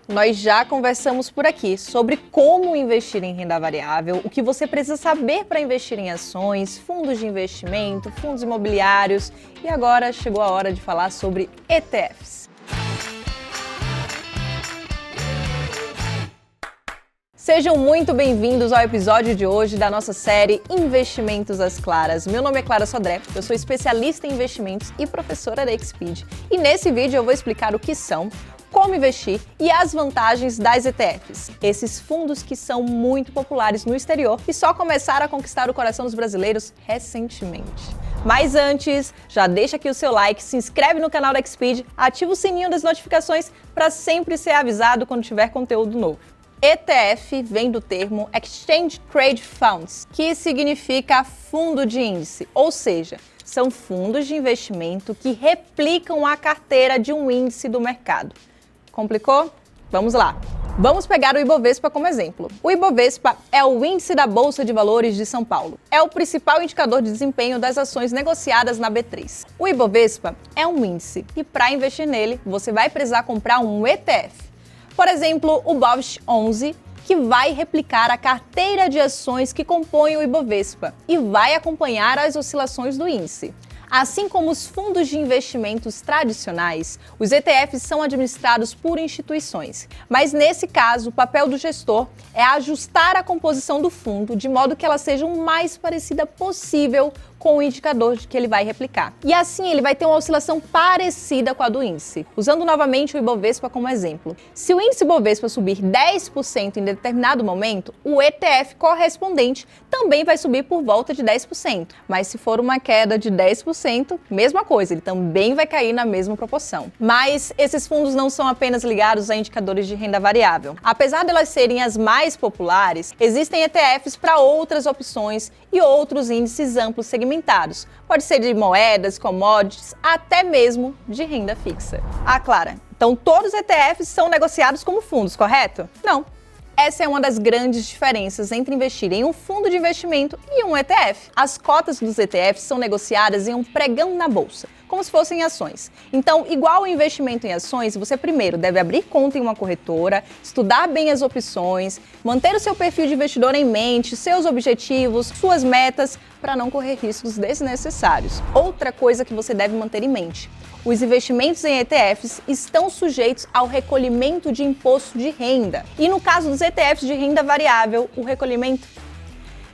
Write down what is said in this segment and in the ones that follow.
nós já conversamos por aqui sobre como investir em renda variável, o que você precisa saber para investir em ações, fundos de investimento, fundos imobiliários e agora chegou a hora de falar sobre ETFs. Sejam muito bem-vindos ao episódio de hoje da nossa série Investimentos às Claras. Meu nome é Clara Sodré, eu sou especialista em investimentos e professora da XPED. E nesse vídeo eu vou explicar o que são, como investir e as vantagens das ETFs, esses fundos que são muito populares no exterior e só começaram a conquistar o coração dos brasileiros recentemente. Mas antes, já deixa aqui o seu like, se inscreve no canal da XPED, ativa o sininho das notificações para sempre ser avisado quando tiver conteúdo novo. ETF vem do termo Exchange Traded Funds, que significa fundo de índice, ou seja, são fundos de investimento que replicam a carteira de um índice do mercado. Complicou? Vamos lá! Vamos pegar o Ibovespa como exemplo. O Ibovespa é o índice da Bolsa de Valores de São Paulo. É o principal indicador de desempenho das ações negociadas na B3. O Ibovespa é um índice e para investir nele, você vai precisar comprar um ETF. Por exemplo, o BOVESP11, que vai replicar a carteira de ações que compõem o Ibovespa e vai acompanhar as oscilações do índice. Assim como os fundos de investimentos tradicionais, os ETFs são administrados por instituições. Mas nesse caso, o papel do gestor é ajustar a composição do fundo de modo que ela seja o mais parecida possível com o indicador que ele vai replicar. E assim ele vai ter uma oscilação parecida com a do índice. Usando novamente o Ibovespa como exemplo. Se o índice Ibovespa subir 10% em determinado momento, o ETF correspondente também vai subir por volta de 10%. Mas se for uma queda de 10%, mesma coisa, ele também vai cair na mesma proporção. Mas esses fundos não são apenas ligados a indicadores de renda variável. Apesar de elas serem as mais populares, existem ETFs para outras opções e outros índices amplos segmentados. Pode ser de moedas, commodities, até mesmo de renda fixa. Ah, Clara, então todos os ETFs são negociados como fundos, correto? Não. Essa é uma das grandes diferenças entre investir em um fundo de investimento e um ETF. As cotas dos ETFs são negociadas em um pregão na bolsa, como se fossem ações. Então, igual ao investimento em ações, você primeiro deve abrir conta em uma corretora, estudar bem as opções, manter o seu perfil de investidor em mente, seus objetivos, suas metas, para não correr riscos desnecessários. Outra coisa que você deve manter em mente: os investimentos em ETFs estão sujeitos ao recolhimento de imposto de renda. E no caso dos ETFs de renda variável, o recolhimento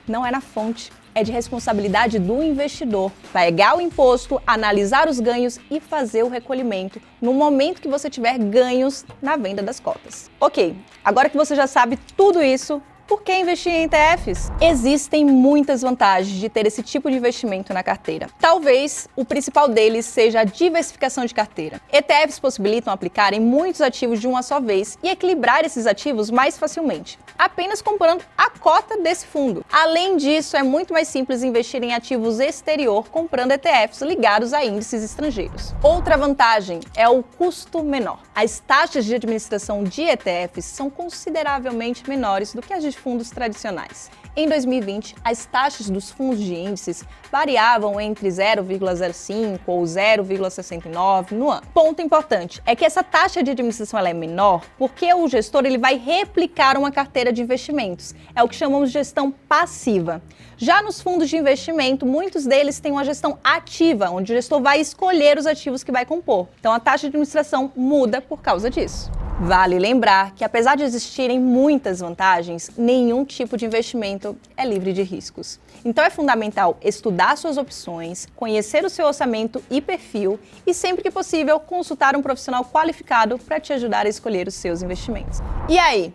não é na fonte, é de responsabilidade do investidor. Pagar o imposto, analisar os ganhos e fazer o recolhimento no momento que você tiver ganhos na venda das cotas. Ok, agora que você já sabe tudo isso, por que investir em ETFs? Existem muitas vantagens de ter esse tipo de investimento na carteira. Talvez o principal deles seja a diversificação de carteira. ETFs possibilitam aplicar em muitos ativos de uma só vez e equilibrar esses ativos mais facilmente, apenas comprando a cota desse fundo. Além disso, é muito mais simples investir em ativos exterior comprando ETFs ligados a índices estrangeiros. Outra vantagem é o custo menor. As taxas de administração de ETFs são consideravelmente menores do que as de fundos tradicionais. Em 2020, as taxas dos fundos de índices variavam entre 0,05 ou 0,69 no ano. Ponto importante é que essa taxa de administração ela é menor porque o gestor ele vai replicar uma carteira de investimentos. É o que chamamos de gestão passiva. Já nos fundos de investimento, muitos deles têm uma gestão ativa, onde o gestor vai escolher os ativos que vai compor. Então a taxa de administração muda por causa disso. Vale lembrar que, apesar de existirem muitas vantagens, nenhum tipo de investimento é livre de riscos. Então é fundamental estudar suas opções, conhecer o seu orçamento e perfil e, sempre que possível, consultar um profissional qualificado para te ajudar a escolher os seus investimentos. E aí?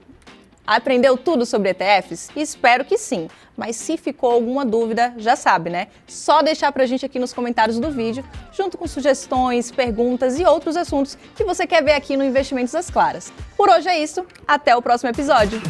Aprendeu tudo sobre ETFs? Espero que sim, mas se ficou alguma dúvida, já sabe, né? Só deixar pra gente aqui nos comentários do vídeo, junto com sugestões, perguntas e outros assuntos que você quer ver aqui no Investimentos às Claras. Por hoje é isso, até o próximo episódio!